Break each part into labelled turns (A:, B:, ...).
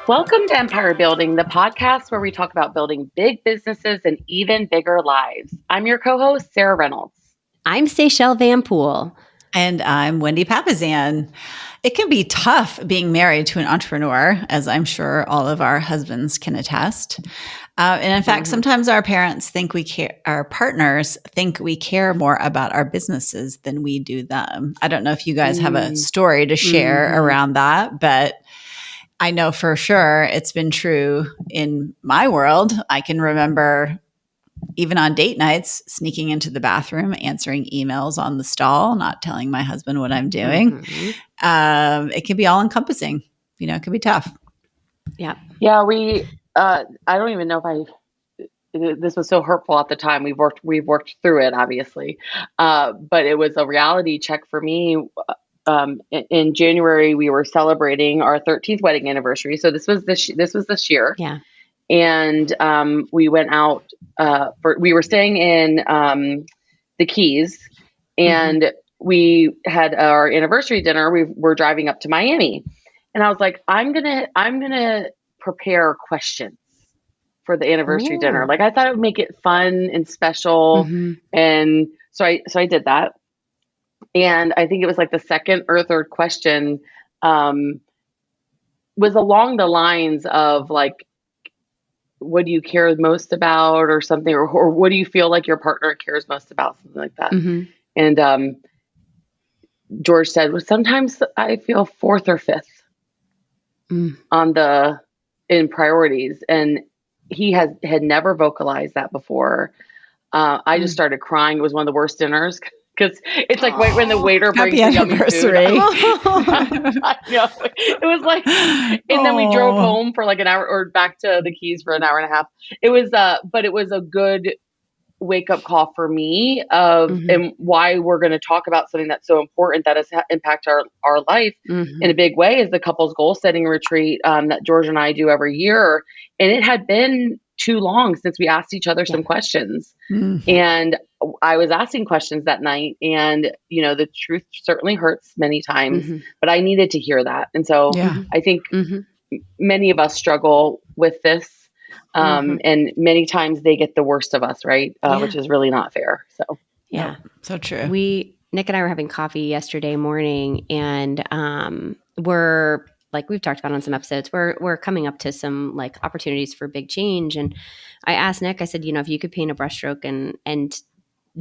A: Welcome to Empire Building, the podcast where we talk about building big businesses and even bigger lives. I'm your co-host, Sarah Reynolds.
B: I'm Seychelle Van Poel.
C: And I'm Wendy Papazan. It can be tough being married to an entrepreneur, as I'm sure all of our husbands can attest. And in fact, sometimes our parents think our partners think we care more about our businesses than we do them. I don't know if you guys have a story to share around that, but I know for sure it's been true in my world. I can remember even on date nights, sneaking into the bathroom, answering emails on the stall, not telling my husband what I'm doing. It can be all encompassing. It can be tough.
B: Yeah.
A: Yeah. I don't even know if this was so hurtful at the time. We've worked through it, obviously. But it was a reality check for me. In January, we were celebrating our 13th wedding anniversary. So this was this year.
B: Yeah.
A: And we went out we were staying in the Keys, and we had our anniversary dinner. We were driving up to Miami, and I was like, I'm gonna prepare questions for the anniversary dinner. Like, I thought it would make it fun and special, and so I did that. And I think it was like the second or third question was along the lines of like, what do you care most about or something, or what do you feel like your partner cares most about, something like that. And George said, well, sometimes I feel fourth or fifth in priorities. And he had never vocalized that before. I just started crying. It was one of the worst dinners, because it's like right when the waiter brings the anniversary. I know. It was like, and then we drove home for like an hour, or back to the Keys for an hour and a half. It was, but it was a good wake up call for me of and why we're going to talk about something that's so important that has impact our life in a big way, is the couples goal setting retreat that George and I do every year. And it had been too long since we asked each other some questions. And I was asking questions that night, and the truth certainly hurts many times, but I needed to hear that. And so I think many of us struggle with this. And many times they get the worst of us, right? Which is really not fair. So,
B: yeah,
C: so true.
B: Nick and I were having coffee yesterday morning, and we're, like we've talked about on some episodes, we're coming up to some like opportunities for big change. And I asked Nick, I said, if you could paint a brushstroke and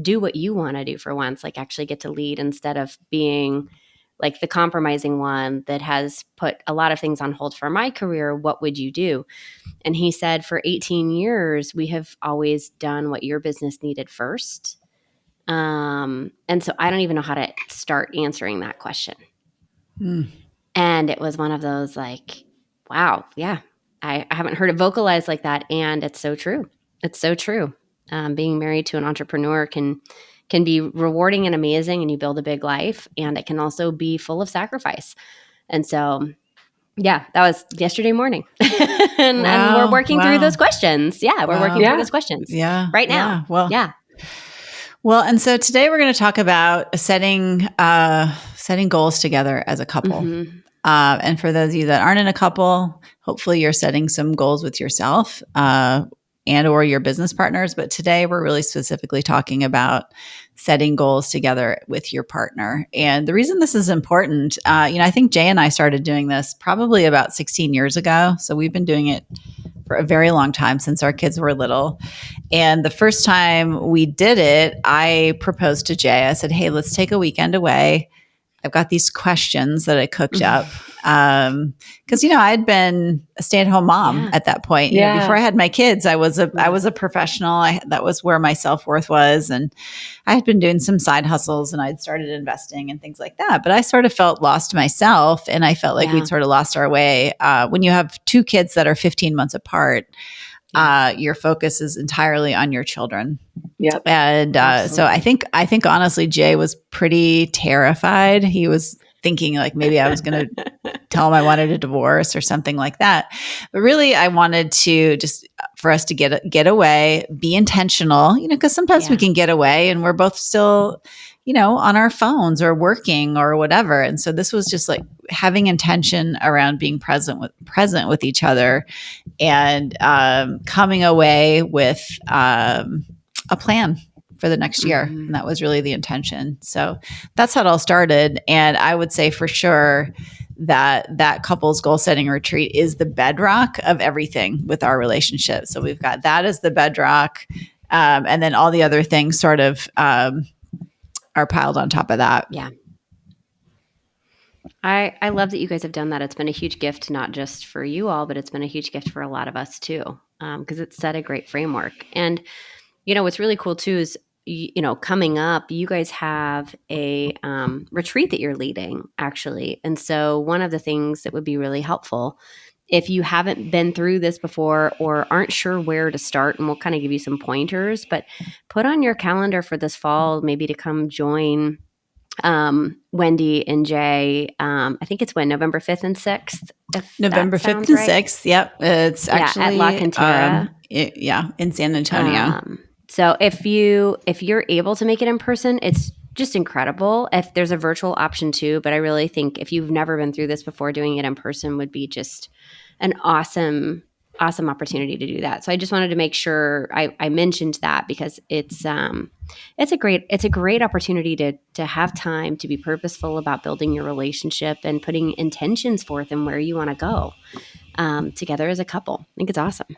B: do what you want to do for once, like actually get to lead instead of being like the compromising one that has put a lot of things on hold for my career, what would you do? And he said, for 18 years, we have always done what your business needed first. And so I don't even know how to start answering that question. And it was one of those like, wow, yeah, I haven't heard it vocalized like that. And it's so true. It's so true. Being married to an entrepreneur can be rewarding and amazing, and you build a big life, and it can also be full of sacrifice. And so, yeah, that was yesterday morning. and we're working through those questions. Yeah, we're working through those questions right now.
C: Well, and so today we're going to talk about setting goals together as a couple. And for those of you that aren't in a couple, hopefully you're setting some goals with yourself and or your business partners. But today we're really specifically talking about setting goals together with your partner. And the reason this is important, I think Jay and I started doing this probably about 16 years ago. So we've been doing it for a very long time, since our kids were little. And the first time we did it, I proposed to Jay. I said, hey, let's take a weekend away. I've got these questions that I cooked up. Because, I had been a stay-at-home mom at that point. Before I had my kids, I was a professional. That was where my self-worth was. And I had been doing some side hustles, and I'd started investing and things like that. But I sort of felt lost myself, and I felt like we'd sort of lost our way. When you have two kids that are 15 months apart, your focus is entirely on your children.
A: Yep.
C: And so I think honestly, Jay was pretty terrified. He was thinking like maybe I was going to tell him I wanted a divorce or something like that. But really, I wanted to just for us to get away, be intentional, because sometimes we can get away and we're both still, on our phones or working or whatever. And so this was just like having intention around being present with each other, and coming away with a plan for the next year. And that was really the intention. So that's how it all started. And I would say for sure that couples goal setting retreat is the bedrock of everything with our relationship. So we've got that as the bedrock. And then all the other things sort of are piled on top of that.
B: Yeah. I love that you guys have done that. It's been a huge gift, not just for you all, but it's been a huge gift for a lot of us too, because it's set a great framework. And, what's really cool too is, coming up, you guys have a retreat that you're leading, actually. And so one of the things that would be really helpful, if you haven't been through this before or aren't sure where to start, and we'll kind of give you some pointers, but put on your calendar for this fall, maybe to come join Wendy and Jay. I think it's November 5th and 6th.
C: November 5th and 6th. Yep. It's actually
B: at La Cantera.
C: In San Antonio.
B: So if you're able to make it in person, it's just incredible. If there's a virtual option too, but I really think if you've never been through this before, doing it in person would be just an awesome opportunity to do that. So I just wanted to make sure I mentioned that, because it's a great opportunity to have time to be purposeful about building your relationship and putting intentions forth and where you want to go together as a couple. I think it's awesome.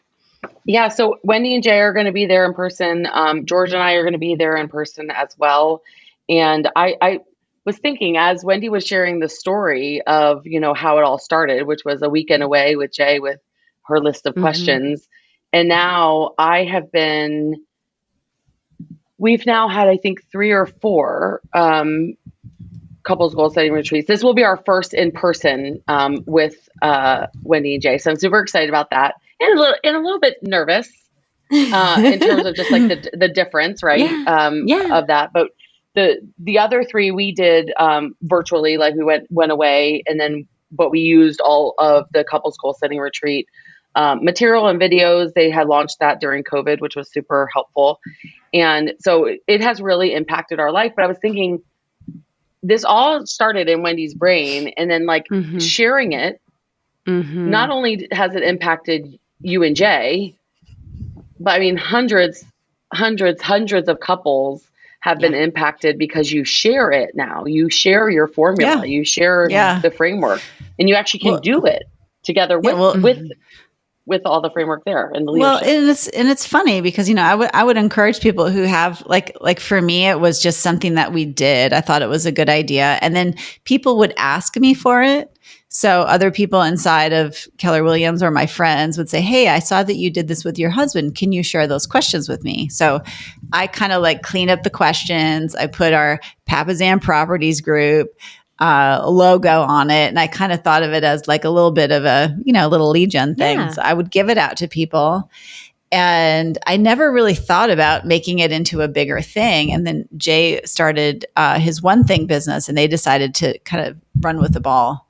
A: Yeah. So Wendy and Jay are going to be there in person. George and I are going to be there in person as well. And I was thinking, as Wendy was sharing the story of, how it all started, which was a weekend away with Jay with her list of questions. And now we've now had, I think, 3 or 4 couples goal setting retreats. This will be our first in person with Wendy and Jay. So I'm super excited about that, and a little bit nervous in terms of just like the difference, right? Of that. But the other 3 we did virtually, like we went away, but we used all of the couples goal setting retreat material and videos. They had launched that during COVID, which was super helpful. And so it has really impacted our life. But I was thinking, this all started in Wendy's brain, and then sharing it, not only has it impacted you and Jay, but I mean, hundreds of couples have been impacted because you share it now. You share your formula, you share the framework, and you actually can do it together with all the framework there and the leadership.
C: Well, and it's funny because, I would encourage people who have like for me, it was just something that we did. I thought it was a good idea. And then people would ask me for it. So other people inside of Keller Williams or my friends would say, hey, I saw that you did this with your husband. Can you share those questions with me? So I kind of clean up the questions. I put our Papazan Properties group logo on it. And I kind of thought of it as like a little bit of a, little legion thing. Yeah. So I would give it out to people. And I never really thought about making it into a bigger thing. And then Jay started his One Thing business, and they decided to kind of run with the ball,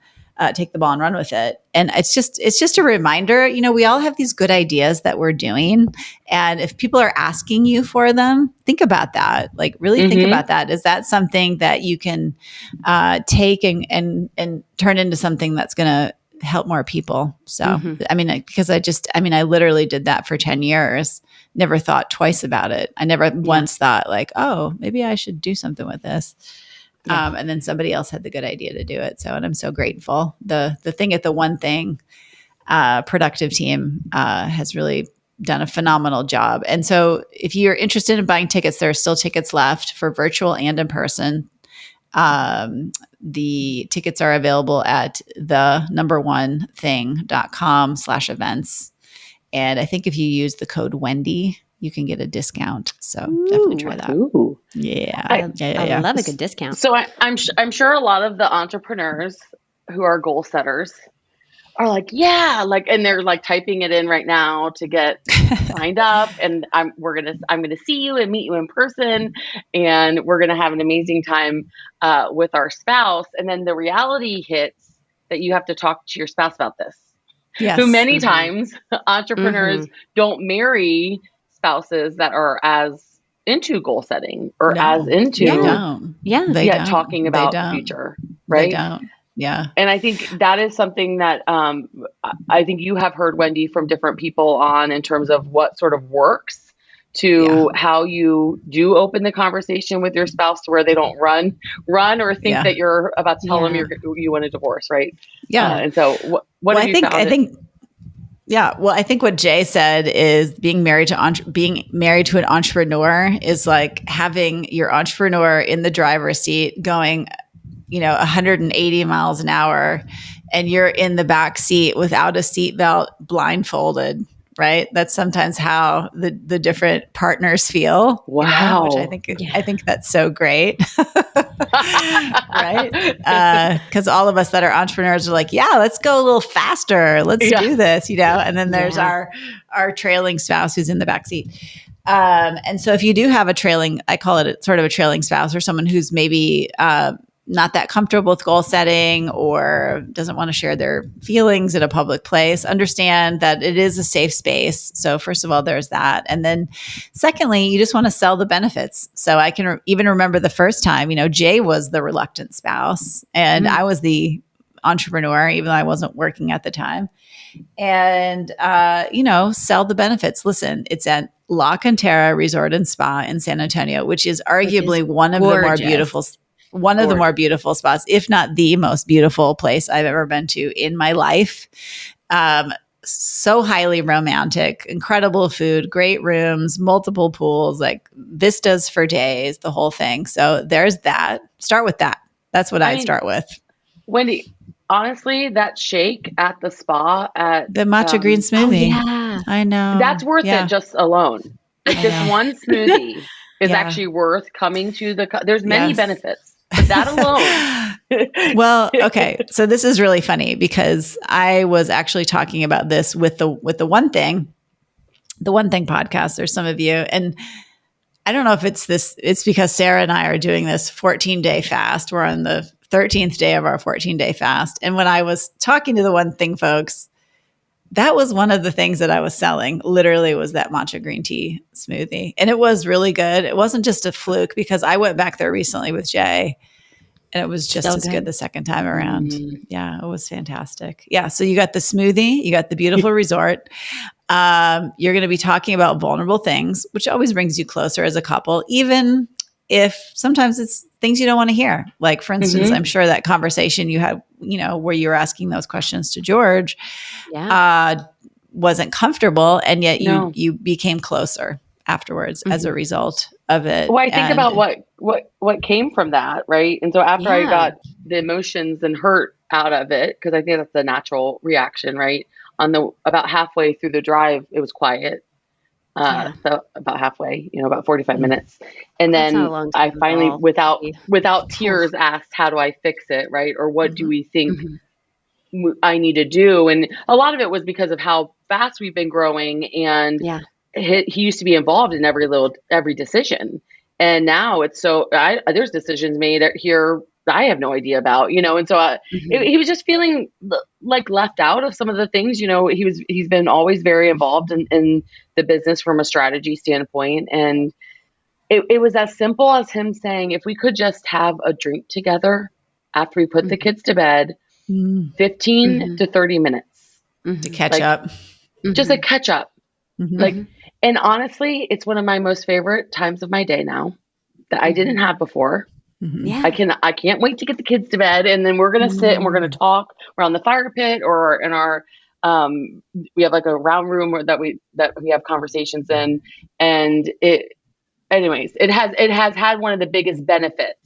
C: take the ball and run with it. And it's just a reminder, we all have these good ideas that we're doing. And if people are asking you for them, think about that. Really think about that. Is that something that you can take and turn into something that's going to help more people? So, I mean, because I literally did that for 10 years. Never thought twice about it. I never once thought oh, maybe I should do something with this. Yeah. And then somebody else had the good idea to do it. So, and I'm so grateful. The thing at the One Thing productive team has really done a phenomenal job. And so if you're interested in buying tickets, there are still tickets left for virtual and in person. The tickets are available at the1thing.com/events. And I think if you use the code Wendy, you can get a discount. So definitely try that.
A: Ooh.
C: Yeah.
B: I love a good discount.
A: So I'm sure a lot of the entrepreneurs who are goal setters are and they're typing it in right now to get signed up. And I'm going to see you and meet you in person, and we're going to have an amazing time with our spouse. And then the reality hits that you have to talk to your spouse about this.
C: Yes.
A: Who many times entrepreneurs don't marry spouses that are as into goal setting or
C: No,
A: as into
C: they don't.
B: Yeah.
C: They
A: yet
C: don't.
A: talking
C: They
A: about the
C: don't.
A: future, right?
C: They don't. Yeah.
A: And I think that is something that I think you have heard, Wendy, from different people on in terms of what sort of works to how you do open the conversation with your spouse to where they don't run or think that you're about to tell them you want a divorce, right?
C: Yeah.
A: And so what have you found?
C: I think what Jay said is being married to an entrepreneur is like having your entrepreneur in the driver's seat going, 180 miles an hour, and you're in the back seat without a seatbelt, blindfolded. Right. That's sometimes how the different partners feel.
A: Wow.
C: Which I think that's so great. Right. Because all of us that are entrepreneurs are like, yeah, let's go a little faster. Let's do this, and then there's our trailing spouse who's in the back seat. And so if you do have I call it sort of a trailing spouse or someone who's maybe not that comfortable with goal setting or doesn't want to share their feelings in a public place, understand that it is a safe space. So first of all, there's that. And then secondly, you just want to sell the benefits. So I can even remember the first time, Jay was the reluctant spouse and I was the entrepreneur, even though I wasn't working at the time. And, sell the benefits. Listen, it's at La Cantera Resort and Spa in San Antonio, which is arguably one of the more beautiful spots, if not the most beautiful place I've ever been to in my life. So highly romantic, incredible food, great rooms, multiple pools, like vistas for days, the whole thing. So there's that. Start with that. That's what I'd start with.
A: Wendy, honestly, that shake at the spa at
C: the matcha green smoothie. I know.
A: That's worth it just alone. Like this one smoothie is actually worth coming to there's many benefits, but that alone.
C: Well, okay. So this is really funny because I was actually talking about this with the One Thing podcast. There's some of you, and I don't know if it's because Sarah and I are doing this 14-day fast. We're on the 13th day of our 14-day fast. And when I was talking to the One Thing folks, that was one of the things that I was selling, literally, was that matcha green tea smoothie. And it was really good. It wasn't just a fluke because I went back there recently with Jay and it was just as good the second time around. Yeah, it was fantastic. Yeah. So you got the smoothie, you got the beautiful resort. You're going to be talking about vulnerable things, which always brings you closer as a couple, even if sometimes it's things you don't want to hear. Like, for instance, I'm sure that conversation you had, where you were asking those questions to George, wasn't comfortable. And yet you became closer afterwards as a result of it.
A: Well, I think about what came from that. Right. And so after I got the emotions and hurt out of it, because I think that's the natural reaction, right? About halfway through the drive, it was quiet. So about halfway, about 45 minutes. And then I finally, without tears, asked, how do I fix it? Right. Or what do we think I need to do? And a lot of it was because of how fast we've been growing. And he used to be involved in every decision. And now it's there's decisions made here I have no idea about, and so he was just feeling like left out of some of the things. He's been always very involved in the business from a strategy standpoint, and it was as simple as him saying, if we could just have a drink together after we put the kids to bed, 15 to 30 minutes
C: to catch up,
A: just a catch up. And honestly, it's one of my most favorite times of my day now that I didn't have before. I can't wait to get the kids to bed, and then we're going to sit and we're going to talk. We're on the fire pit or in our, we have like a round room that we have conversations in, and it has had one of the biggest benefits.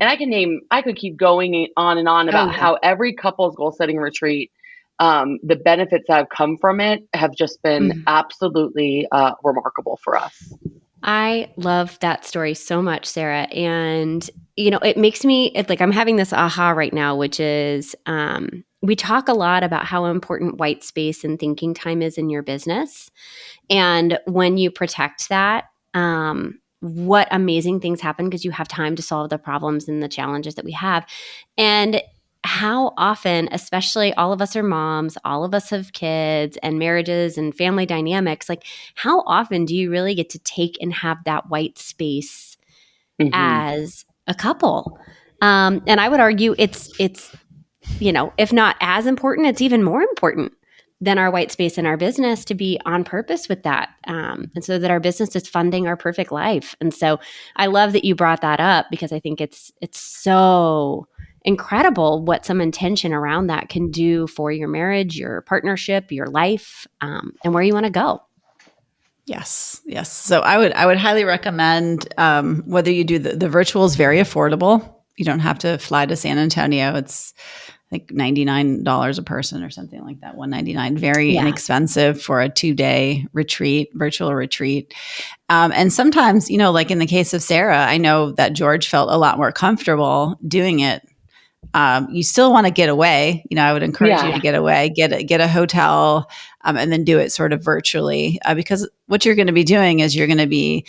A: And I could keep going on and on about how every couple's goal setting retreat, the benefits that have come from it have just been absolutely remarkable for us.
B: I love that story so much, Sarah. And, it makes me, I'm having this aha right now, which is we talk a lot about how important white space and thinking time is in your business. And when you protect that, what amazing things happen because you have time to solve the problems and the challenges that we have. And how often, especially all of us are moms, all of us have kids and marriages and family dynamics, like how often do you really get to take and have that white space as a couple? And I would argue it's if not as important, it's even more important than our white space in our business to be on purpose with that. And so that our business is funding our perfect life. And so I love that you brought that up, because I think it's so incredible what some intention around that can do for your marriage, your partnership, your life, and where you want to go.
C: Yes. So I would highly recommend, whether you do the virtual is very affordable. You don't have to fly to San Antonio. It's I think $99 a person or something like that. $199, very inexpensive for a 2-day retreat, virtual retreat. And sometimes, like in the case of Sarah, I know that George felt a lot more comfortable doing it. You still want to get away. I would encourage you to get away, get a hotel, and then do it sort of virtually, because what you're going to be doing is you're going to be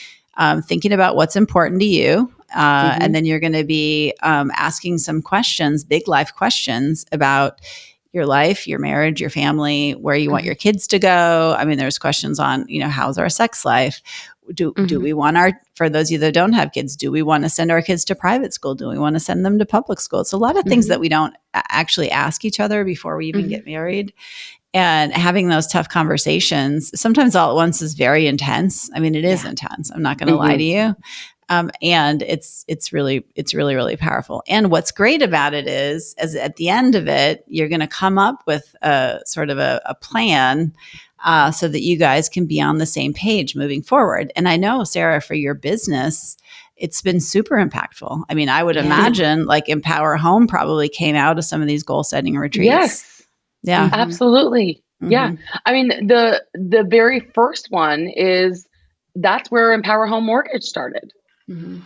C: thinking about what's important to you. And then you're going to be asking some questions, big life questions about your life, your marriage, your family, where you want your kids to go. I mean, there's questions on, how's our sex life? Do we want for those of you that don't have kids, do we want to send our kids to private school? Do we want to send them to public school? It's a lot of things that we don't actually ask each other before we even get married. And having those tough conversations, sometimes all at once, is very intense. I mean, it is intense. I'm not going to lie to you. And it's really, really powerful. And what's great about it is at the end of it, you're going to come up with a sort of a plan, so that you guys can be on the same page moving forward. And I know, Sarah, for your business, it's been super impactful. I mean, I would imagine like Empower Home probably came out of some of these goal setting retreats.
A: Yes.
C: Yeah.
A: Absolutely. Yeah. I mean, the very first one that's where Empower Home Mortgage started.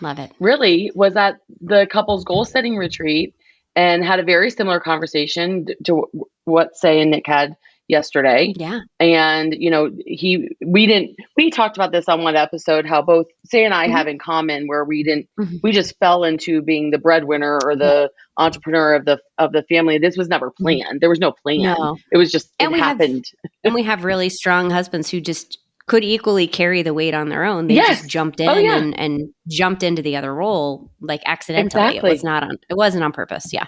B: Love it.
A: Really was at the couples goal setting retreat, and had a very similar conversation to what Say and Nick had yesterday.
B: Yeah.
A: And, we talked about this on one episode, how both Say and I have in common where we just fell into being the breadwinner or the entrepreneur of the family. This was never planned. There was no plan.
B: No.
A: It was just, it happened.
B: And we have really strong husbands who just could equally carry the weight on their own. They just jumped in and jumped into the other role, like accidentally.
A: Exactly.
B: It wasn't on purpose. Yeah.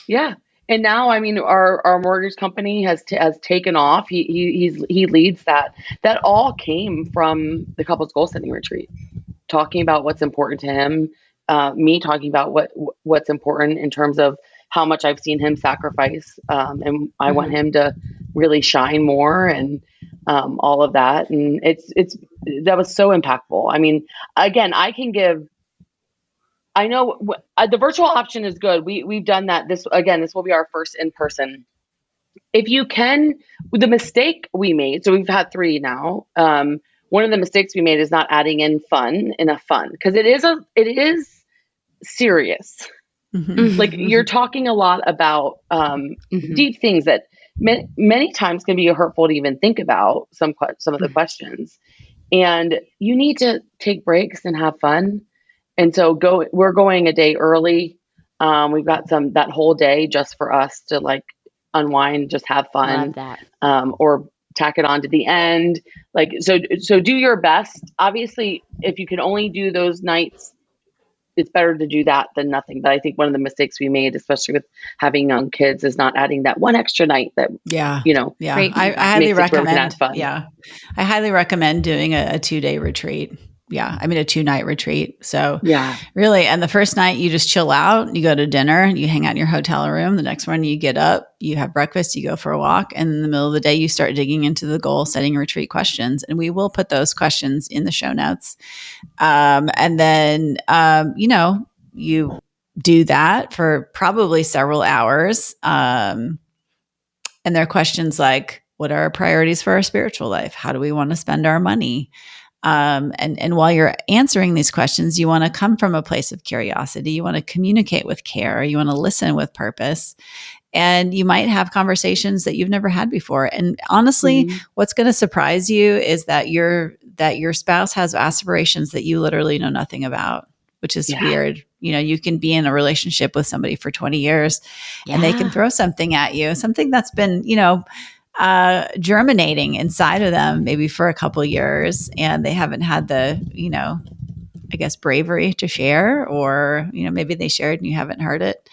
A: Yeah. And now, I mean, our mortgage company has taken off. He leads that. That all came from the couples goal setting retreat, talking about what's important to him. Me talking about what's important in terms of how much I've seen him sacrifice, and I want him to really shine more, and all of that. And that was so impactful. I mean, again, I know the virtual option is good. We've done that. This will be our first in person. If you can, the mistake we made, so we've had 3 now. One of the mistakes we made is not adding in fun, because it is serious. Like you're talking a lot about deep things that many times can be hurtful to even think about some of the questions, and you need to take breaks and have fun. And so we're going a day early. We've got that whole day just for us to like unwind, just have fun.
B: Love that.
A: Or tack it on to the end. Like, so do your best. Obviously, if you can only do those nights, it's better to do that than nothing. But I think one of the mistakes we made, especially with having young kids, is not adding that one extra night that,
C: I highly recommend. Yeah. I highly recommend doing a 2-day retreat. Yeah. I mean, a 2-night retreat. So really, and the first night you just chill out, you go to dinner, you hang out in your hotel room. The next morning you get up, you have breakfast, you go for a walk. And in the middle of the day, you start digging into the goal setting retreat questions. And we will put those questions in the show notes. And then, you do that for probably several hours. And there are questions like, what are our priorities for our spiritual life? How do we want to spend our money? And while you're answering these questions, you want to come from a place of curiosity. You want to communicate with care. You want to listen with purpose. And you might have conversations that you've never had before. And honestly, what's going to surprise you is that your spouse has aspirations that you literally know nothing about, which is weird. you can be in a relationship with somebody for 20 years and they can throw something at you, something that's been, germinating inside of them maybe for a couple of years, and they haven't had the, I guess, bravery to share, or, maybe they shared and you haven't heard it.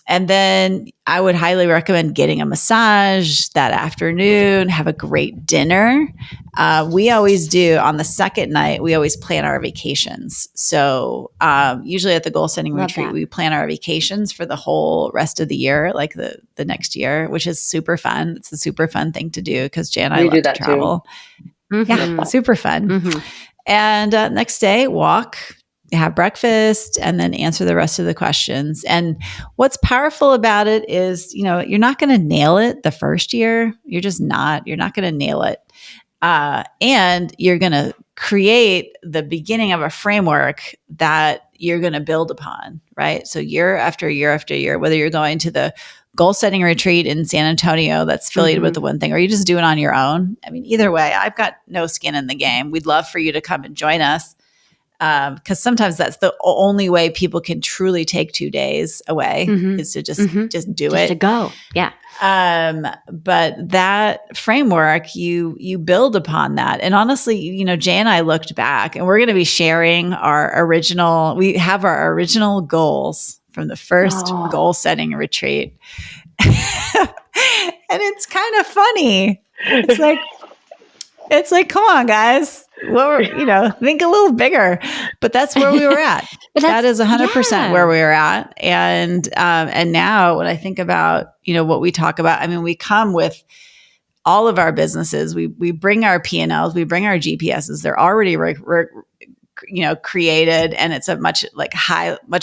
C: And then I would highly recommend getting a massage that afternoon, have a great dinner. We always do on the second night, we always plan our vacations. So usually at the goal setting retreat, we plan our vacations for the whole rest of the year, like the next year, which is super fun. It's a super fun thing to do because Jan and I love to travel. Yeah, super fun. And next day, walk, have breakfast, and then answer the rest of the questions. And what's powerful about it is, you're not going to nail it the first year. You're just not. You're not going to nail it. And you're going to create the beginning of a framework that you're going to build upon, right? So year after year after year, whether you're going to the goal setting retreat in San Antonio that's affiliated with the One Thing, or you just do it on your own. I mean, either way, I've got no skin in the game. We'd love for you to come and join us. Because sometimes that's the only way people can truly take 2 days away is to just do
B: just
C: it.
B: To go. Yeah.
C: But that framework, you build upon that. And honestly, Jay and I looked back, and we're going to be sharing we have our original goals from the first goal setting retreat. And it's kind of funny. It's like, come on, guys. Think a little bigger. But that's where we were at. That is 100% where we were at. And now when I think about, what we talk about, I mean, we come with all of our businesses. We bring our P&Ls, we bring our GPSs. They're already created, and it's a much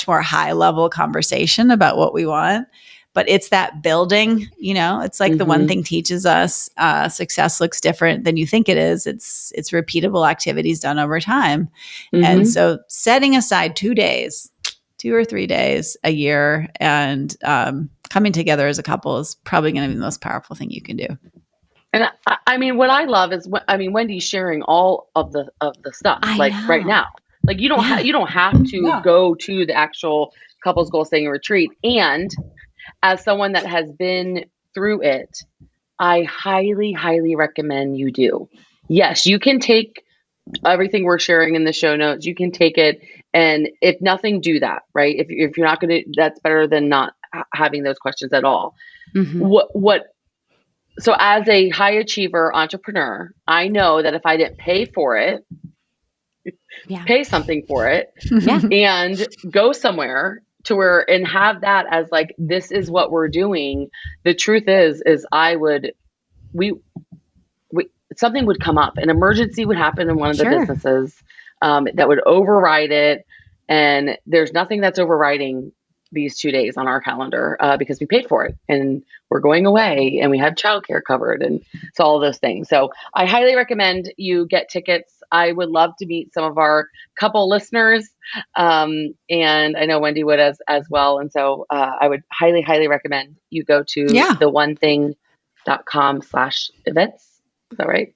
C: more high level conversation about what we want. But it's that building, it's like the One Thing teaches us, success looks different than you think it is. It's repeatable activities done over time. And so setting aside 2 or 3 days a year, and coming together as a couple is probably going to be the most powerful thing you can do.
A: And I mean, what I love is, Wendy's sharing all of the stuff right now. Like you don't have to go to the actual couples goal setting retreat. And as someone that has been through it, I highly, highly recommend you do. Yes, you can take everything we're sharing in the show notes. You can take it, and if nothing, do that, right? If you're not going to, that's better than not having those questions at all. So as a high achiever entrepreneur, I know that if I didn't pay for it, pay something for it, and go somewhere to where, and have that as like, this is what we're doing. The truth is something would come up, an emergency would happen in one of the businesses that would override it. And there's nothing that's overriding these 2 days on our calendar because we paid for it, and we're going away, and we have childcare covered, and so all of those things. So I highly recommend you get tickets. I would love to meet some of our couple listeners. And I know Wendy would as well. And so I would highly, highly recommend you go to theonething.com/events. Is that right?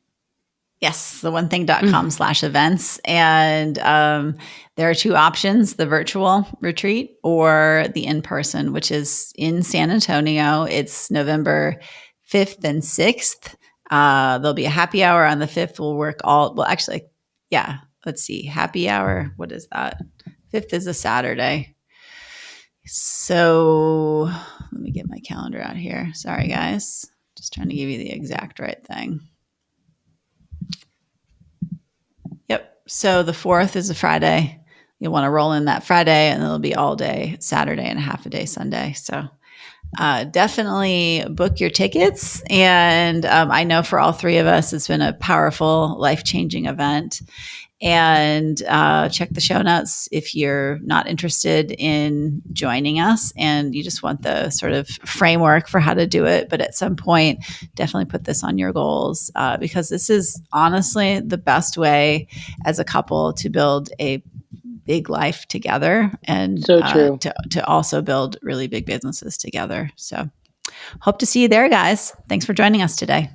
C: Yes, theonething.com/events. And there are 2 options, the virtual retreat or the in-person, which is in San Antonio. It's November 5th and 6th. There'll be a happy hour on the 5th. We'll work let's see. Happy hour. What is that? 5th is a Saturday. So let me get my calendar out here. Sorry, guys. Just trying to give you the exact right thing. Yep. So the 4th is a Friday. You'll want to roll in that Friday, and it'll be all day Saturday and a half a day Sunday. So definitely book your tickets. And I know for all 3 of us, it's been a powerful, life-changing event. And check the show notes if you're not interested in joining us and you just want the sort of framework for how to do it. But at some point, definitely put this on your goals because this is honestly the best way as a couple to build a big life together, and
A: so true.
C: To also build really big businesses together. So hope to see you there, guys. Thanks for joining us today.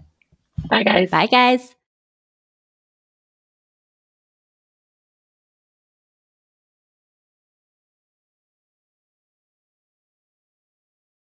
A: Bye, guys.
B: Bye, guys.